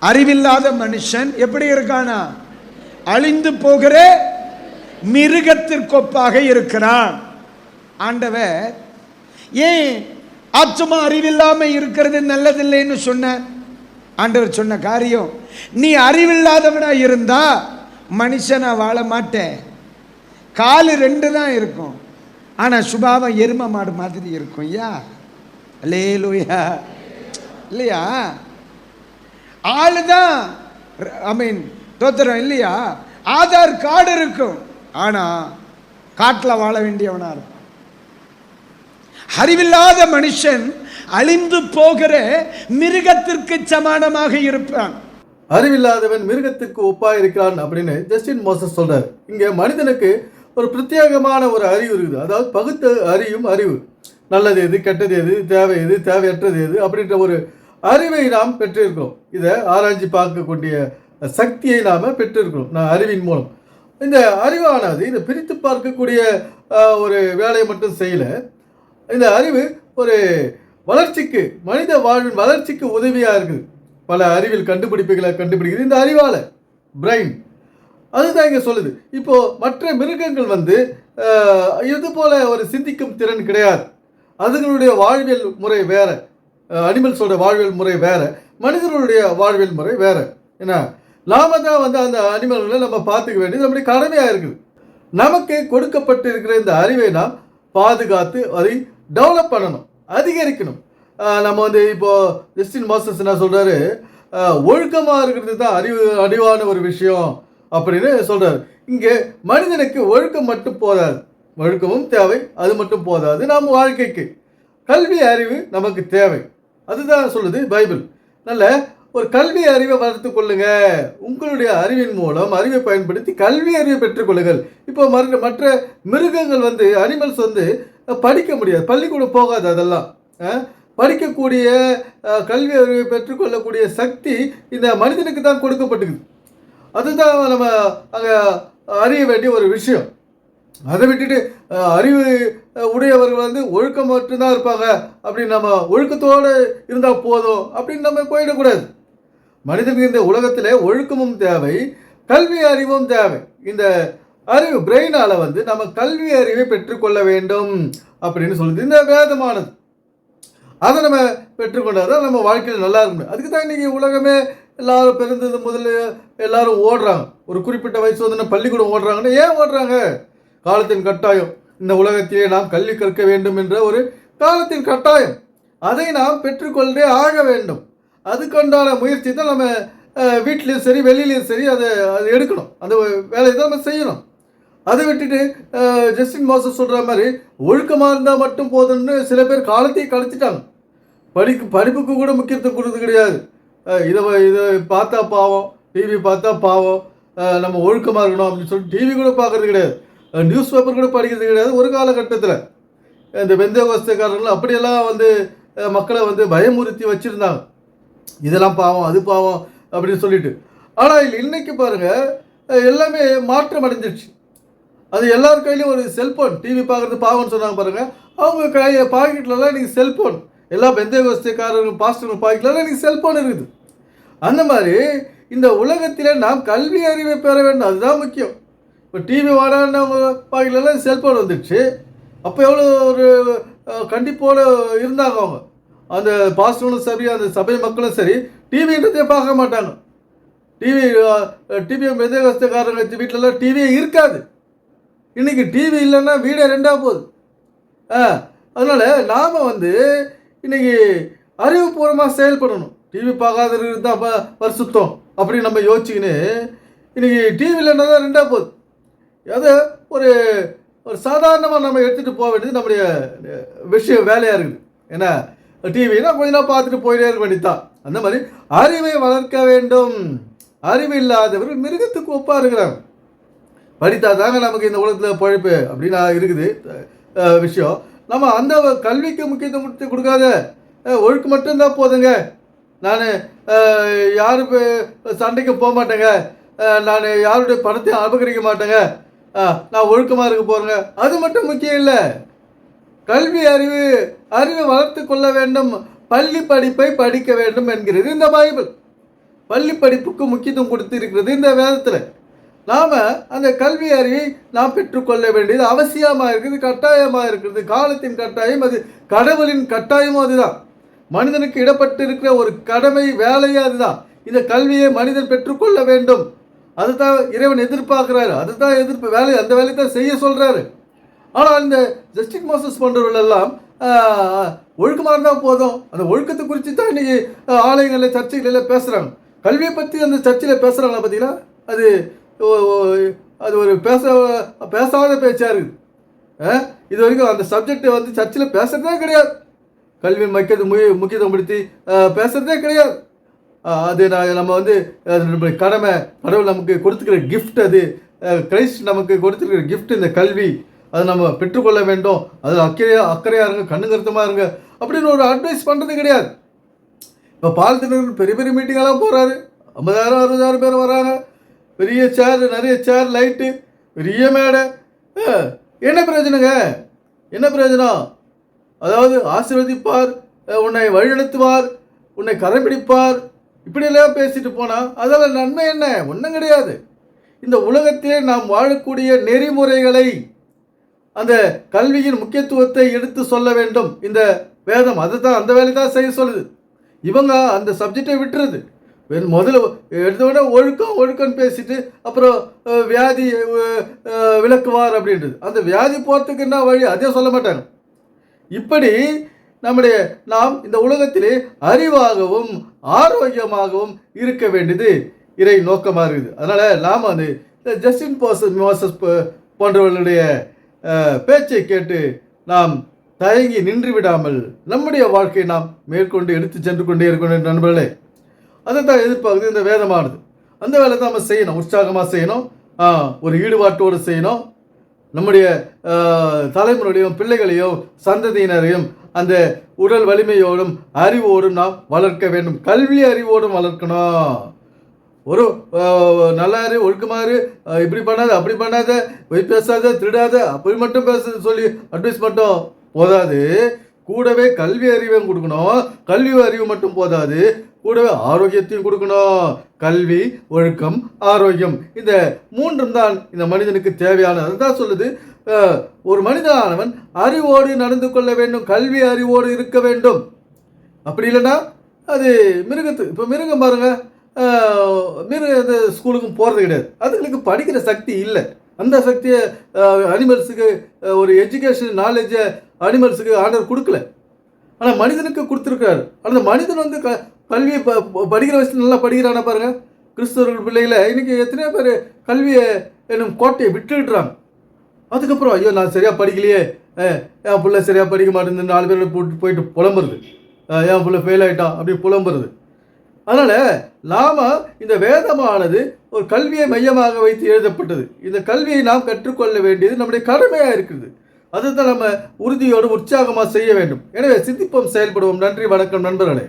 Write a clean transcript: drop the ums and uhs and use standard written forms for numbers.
அறிவில்லாத மனுஷன் எப்படி இருக்கானா? அழிந்து போகிற மிருகத்திற்கொப்பாக இருக்கிறான். ஆண்டவர் ஏன் ஆத்துமா அறிவில்லாம இருக்கிறது நல்லதில்லைன்னு சொன்ன? ஆண்டவர் சொன்ன காரியம், நீ அறிவில்லாதவனா இருந்தா மனுஷனா வாழ மாட்டேன். காலு 2 தான் இருக்கும், ஆனா சுபாவம் எரும மாடு மாதிரி இருக்கும். யா அல்லேலூயா, இல்லையா? ஆளுதான் தோத்திரம் இல்லையா? ஆதார் கார்டு இருக்கும், ஆனா காட்டில் வாழ வேண்டியவனா இருக்கும். அறிவில்லாத மனுஷன் அழிந்து போகிற மிருகத்திற்கு சமானமாக இருப்பான். அறிவில்லாதவன் மிருகத்துக்கு ஒப்பா இருக்கிறான் அப்படின்னு ஜஸ்டின் மோசஸ் சொல்றாரு. இங்க மனிதனுக்கு ஒரு பிரத்யேகமான ஒரு அறிவு இருக்குது. அதாவது பகுத்து அறியும் அறிவு, நல்லது எது, கெட்டது எது, தேவை எது, தேவையற்றது எது அப்படின்ற ஒரு அறிவை நாம் பெற்றிருக்கிறோம். இதை ஆராய்ச்சி பார்க்கக்கூடிய சக்தியை நாம் பெற்றிருக்கிறோம் அறிவின் மூலம். இந்த அறிவானது இதை பிரித்து பார்க்கக்கூடிய ஒரு வேலையை மட்டும் செய்யலை. இந்த அறிவு ஒரு வளர்ச்சிக்கு, மனித வாழ்வின் வளர்ச்சிக்கு உதவியாக இருக்குது. பல அறிவியல் கண்டுபிடிப்புகளை கண்டுபிடிக்குது இந்த அறிவால், பிரெயின். அதுதான் இங்கே சொல்லுது. இப்போது மற்ற மிருகங்கள் இது போல ஒரு சிந்திக்கும் திறன் கிடையாது. அதுகளுடைய வாழ்வியல் முறை வேறு, அனிமல்ஸோட வாழ்வியல் முறை வேறு, மனிதர்களுடைய வாழ்வியல் முறை வேறு. ஏன்னா நாம தான் அந்த அனிமல்களை நம்ம பார்த்துக்க வேண்டியது நம்முடைய கடமையாக இருக்குது. நமக்கு கொடுக்கப்பட்டு இருக்கிற இந்த அறிவை நாம் பாதுகாத்து அதை டெவலப் பண்ணணும், அதிகரிக்கணும். நம்ம இப்போது ஜஸ்டின் மோசஸ் என்ன சொல்கிறாரு, ஒழுக்கமாக இருக்கிறது தான் அறிவான ஒரு விஷயம் அப்படின்னு சொல்கிறாரு. இங்கே மனிதனுக்கு ஒழுக்கம் மட்டும் போதாது, ஒழுக்கமும் தேவை, அது மட்டும் போதாது. நம்ம வாழ்க்கைக்கு கல்வி அறிவு நமக்கு தேவை. அதுதான் சொல்லுது பைபிள். நல்ல ஒரு கல்வி அறிவை வளர்த்து கொள்ளுங்க. உங்களுடைய அறிவின் மூலம் அறிவை பயன்படுத்தி கல்வி அறிவை பெற்றுக்கொள்ளுங்கள். இப்போ மற்ற மிருகங்கள் அனிமல்ஸ் படிக்க முடியாது, பள்ளிக்கூடம் போகாது. அதெல்லாம் படிக்கக்கூடிய கல்வி அறிவை பெற்றுக்கொள்ளக்கூடிய சக்தி இந்த மனிதனுக்கு தான் கொடுக்கப்பட்டிருக்குது. அதுதான் நம்ம அங்கே அறிய வேண்டிய ஒரு விஷயம். அதை விட்டுட்டு அறிவு உடையவர்கள் ஒழுக்கம் மட்டும்தான் இருப்பாங்க அப்படின்னு நம்ம ஒழுக்கத்தோடு இருந்தால் போதும் அப்படின்னு நம்ம போயிடக்கூடாது. மனிதனுக்கு இந்த உலகத்தில் ஒழுக்கமும் தேவை, கல்வி அறிவும் தேவை. இந்த அறிவு பிரெயினால் நம்ம கல்வி அறிவை பெற்றுக்கொள்ள வேண்டும் அப்படின்னு சொல்லுது இந்த வேதமானது. அதை நம்ம பெற்றுக்கொண்டாதான் நம்ம வாழ்க்கையில் நல்லா இருக்கணும். அதுக்கு தான் இன்றைக்கி உலகமே எல்லாரும் பிறந்தது முதல்ல எல்லாரும் ஓடுறாங்க. ஒரு குறிப்பிட்ட வயசு பள்ளிக்கூடம் ஓடுறாங்கன்னா ஏன் ஓடுறாங்க? காலத்தின் கட்டாயம். இந்த உலகத்திலே நாம் கல்வி கற்க வேண்டும் என்ற ஒரு காலத்தின் கட்டாயம். அதை நாம் பெற்றுக்கொண்டே ஆக வேண்டும். அதுக்குண்டான முயற்சி தான் நம்ம வீட்லேயும் சரி வெளியிலையும் சரி அதை எடுக்கணும். அந்த வேலையை தான் நம்ம செய்யணும். அதை விட்டுட்டு ஜஸ்டின் மோசஸ் சொல்கிற மாதிரி ஒழுக்கமாக இருந்தால் மட்டும் போதும்னு சில பேர் காலத்தையும் கழிச்சிட்டாங்க. படிப்புக்கு கூட முக்கியத்துவம் கொடுத்து கிடையாது. இதை பார்த்தா பாவம், டிவி பார்த்தா பாவம், நம்ம ஒழுக்கமாக இருக்கணும் அப்படின்னு சொல்லிட்டு டிவி கூட பார்க்குறது கிடையாது, நியூஸ் பேப்பர் கூட படிக்கிறது கிடையாது. ஒரு காலகட்டத்தில் இந்த பெந்தேகோஸ்தேக்காரர்கள் அப்படியெல்லாம் மக்களை பயமுறுத்தி வச்சுருந்தாங்க. இதெல்லாம் பாவம், அது பாவம் அப்படின்னு சொல்லிட்டு. ஆனால் இன்னைக்கு பாருங்கள் எல்லாமே மாற்றம் அடைஞ்சிடுச்சு. அது எல்லார் கையிலையும் ஒரு செல்ஃபோன். டிவி பார்க்குறது பாவம்னு சொன்னாங்க பாருங்கள், அவங்க பாக்கெட்லலாம் இன்றைக்கி செல்ஃபோன். எல்லா பெந்தேகோஸ்தேக்காரர்கள் பாஸ்டர்கள் பாக்கெட்லலாம் இன்றைக்கி செல்ஃபோன் இருக்குது. அந்த மாதிரி இந்த உலகத்தில் நாம் கல்வி அறிவை பெற வேண்டும், அதுதான் முக்கியம். இப்போ டிவி வாடானவங்க பாக்கெட்லலாம் செல்ஃபோன் வந்துடுச்சு. அப்போ எவ்வளோ ஒரு கண்டிப்போடு இருந்தாங்க அவங்க. அந்த பாஸ்டர்களும் சரி, அந்த சபை மக்களும் சரி, டிவின்றதே பார்க்க மாட்டாங்க. டிவி பெந்தேகோஸ்தேக்காரங்க வீட்டிலலாம் டிவியே இருக்காது. இன்றைக்கி டிவி இல்லைன்னா வீடே 2ஆக போகுது. அதனால் நாம் இன்றைக்கி அறிவுபூர்வமாக செயல்படணும். டிவி பார்க்காத இருந்தால் பரிசுத்தம் அப்படின்னு நம்ம யோசிச்சுக்கின்னு இன்றைக்கி டிவி இல்லைன்னா தான் 2ஆக போகுது. அதை ஒரு சாதாரணமாக நம்ம எடுத்துகிட்டு போக வேண்டியது நம்முடைய விஷயம், வேலையாக இருக்குது. ஏன்னா டிவினா கொஞ்ச நாள் பார்த்துட்டு போயிட்டே இருக்க வேண்டியதுதான். அந்த மாதிரி அறிவை வளர்க்க வேண்டும். அறிவு இல்லாதவர்கள் மிருகத்துக்கு ஒப்பாக இருக்கிறாங்க. படித்தா தாங்க நமக்கு இந்த உலகத்தில் பழைப்பு அப்படின்னு இருக்குது விஷயம். நம்ம அந்த கல்விக்கு முக்கியத்துவம் கொடுக்காத ஒழுக்கு மட்டும்தான் போதுங்க. நான் யாரும் சண்டைக்கு போக மாட்டேங்க, நான் யாருடைய பணத்தையும் அபகரிக்க மாட்டேங்க, நான் ஒழுக்கமாக இருக்க போகிறேங்க, அது மட்டும் முக்கியம் இல்லை. கல்வி அறிவை வளர்த்து கொள்ள வேண்டும், பள்ளி படிப்பை படிக்க வேண்டும் என்கிறது இந்த பைபிள். பள்ளி படிப்புக்கு முக்கியத்துவம் கொடுத்து இருக்கிறது இந்த வேதத்தில். நாம் அந்த கல்வி அறிவை நாம் பெற்றுக்கொள்ள வேண்டியது அவசியமாக இருக்குது, கட்டாயமாக இருக்கிறது. காலத்தின் கட்டாயம், அது கடவுளின் கட்டாயமும் அதுதான். மனிதனுக்கு இடப்பட்டு இருக்கிற ஒரு கடமை, வேலையே அதுதான். இந்த கல்வியை மனிதன் பெற்றுக்கொள்ள வேண்டும். அதுதான் இறைவன் எதிர்பார்க்கிறாரு, அதுதான் எதிர்ப்பு வேலை, அந்த வேலையை தான் செய்ய சொல்கிறாரு. ஆனால் இந்த ஜஸ்டின் மோசஸ் போன்றவர்கள் எல்லாம் ஒழுக்கமாக இருந்தால் போதும், அந்த ஒழுக்கத்தை குறித்து தான் இன்றைக்கி ஆலயங்களில் சர்ச்சைகளில் பேசுகிறாங்க. கல்வியை பற்றி அந்த சர்ச்சையில் பேசுகிறாங்களா பார்த்தீங்கன்னா, அது அது ஒரு பேசாத பேச்சாக இருக்குது. இது வரைக்கும் அந்த சப்ஜெக்டை வந்து சர்ச்சில் பேசுகிறதே கிடையாது. கல்வி முக்கியத்துவம் படுத்தி பேசுகிறதே கிடையாது. அது நம்ம வந்து கடமை, கடவுள் நமக்கு கொடுத்துக்கிற கிஃப்ட், அது கிரைஸ்ட் நமக்கு கொடுத்துருக்கிற கிஃப்ட் இந்த கல்வி. அதை நம்ம பெற்றுக்கொள்ள வேண்டும், அதில் அக்கறையாக இருங்க, கண்ணுங்கருத்தமாக இருங்க அப்படின்னு ஒரு அட்வைஸ் பண்ணுறது கிடையாது. இப்போ பாலத்தினர் பெரிய பெரிய மீட்டிங்கெல்லாம் போகிறாரு, 50,000 60,000 பேர் வராங்க, பெரிய சேர், நிறைய சேர், லைட்டு, பெரிய மேடை. என்ன பிரயோஜனங்க? என்ன பிரயோஜனம்? அதாவது ஆசீர்வதிப்பார், உன்னை வழிநடத்துவார், உன்னை கரம் பிடிப்பார், இப்படியெல்லாம் பேசிட்டு போனால் அதெல்லாம் நன்மை என்ன? ஒன்றும் கிடையாது. இந்த உலகத்திலே நாம் வாழக்கூடிய நெறிமுறைகளை, அந்த கல்வியின் முக்கியத்துவத்தை எடுத்து சொல்ல வேண்டும் இந்த வேதம். அதுதான், அந்த வேலை தான் செய்ய சொல்லுது. இவங்க அந்த சப்ஜெக்டை விட்டுறது. முதல்ல எடுத்தோடனே ஒழுக்கம் பேசிட்டு அப்புறம் வியாதி விளக்குவார் அப்படின்றது. அந்த வியாதி போகிறதுக்கு என்ன வழி, அதே சொல்ல மாட்டாங்க. இப்படி நாம் இந்த உலகத்திலே அறிவாகவும் ஆரோக்கியமாகவும் இருக்க வேண்டியது இறை நோக்கமாக இருக்குது. அதனால் நாம் வந்து ஜஸ்டின் மோசஸ் போன்றவர்களுடைய பேச்சை கேட்டு நாம் தயங்கி நின்று விடாமல் நம்முடைய வாழ்க்கையை நாம் மேற்கொண்டு எடுத்து சென்று கொண்டே இருக்கணும் நண்பர்களே. அதை தான் எதிர்பார்க்குது இந்த வேதமானது. அந்த வேலை தான் நம்ம செய்யணும், உற்சாகமாக செய்யணும், ஒரு ஈடுபாட்டோடு செய்யணும். நம்முடைய தலைமுறையும் பிள்ளைகளையும் சந்ததியினரையும் அந்த உடல் வலிமையோடும் அறிவோடும் நாம் வளர்க்க வேண்டும். கல்வி அறிவோடும் வளர்க்கணும். ஒரு நல்ல அறிவு, ஒழுக்கமாறு, இப்படி பண்ணாத, அப்படி பண்ணாத, போய் பேசாத, திருடாத, அப்படி மட்டும் பேச சொல்லி அட்வைஸ் மட்டும் போதாது, கூடவே கல்வி அறிவையும் கொடுக்கணும். கல்வி அறிவு மட்டும் போதாது, கூடவே ஆரோக்கியத்தையும் கொடுக்கணும். கல்வி, ஒழுக்கம், ஆரோக்கியம், இந்த மூன்றும் தான் இந்த மனிதனுக்கு தேவையான. அதுதான் சொல்லுது, ஒரு மனிதனானவன் அறிவோடு நடந்து கொள்ள வேண்டும், கல்வி அறிவோடு இருக்க வேண்டும். அப்படி இல்லைன்னா அது இப்போ மிருகம் பாருங்க, மிருக ஸ்கூலுக்கும் போகிறது கிடையாது, அதுங்களுக்கு படிக்கிற சக்தி இல்லை. அந்த சக்தியை அனிமல்ஸுக்கு, ஒரு எஜுகேஷன் நாலேஜை அனிமல்ஸுக்கு ஆர்டர் கொடுக்கல, ஆனால் மனிதனுக்கு கொடுத்துருக்காரு. அந்த மனிதன் வந்து கல்வியை படிக்கிற வயசுல நல்லா படிக்கிறான பாருங்கள். கிறிஸ்தவர்கள் பிள்ளைகளை இன்றைக்கி எத்தனையோ பேர் கல்வியை என்னும் கோட்டையை விட்டுடுறாங்க. அதுக்கப்புறம் ஐயோ நான் சரியாக படிக்கலையே, என் பிள்ளை சரியாக படிக்க மாட்டேங்குது, 4 பேர் போயிட்டு புலம்புறது, என் பிள்ளை ஃபெயில் ஆகிட்டான் அப்படி புலம்புறது. அதனால் நாம் இந்த வேதமானது ஒரு கல்வியை மையமாக வைத்து எழுதப்பட்டது. இந்த கல்வியை நாம் கற்றுக்கொள்ள வேண்டியது நம்முடைய கடமையாக இருக்குது. அதுதான் நம்ம உறுதியோடு உற்சாகமாக செய்ய வேண்டும். எனவே சிந்திப்போம், செயல்படுவோம். நன்றி, வணக்கம் நண்பர்களே.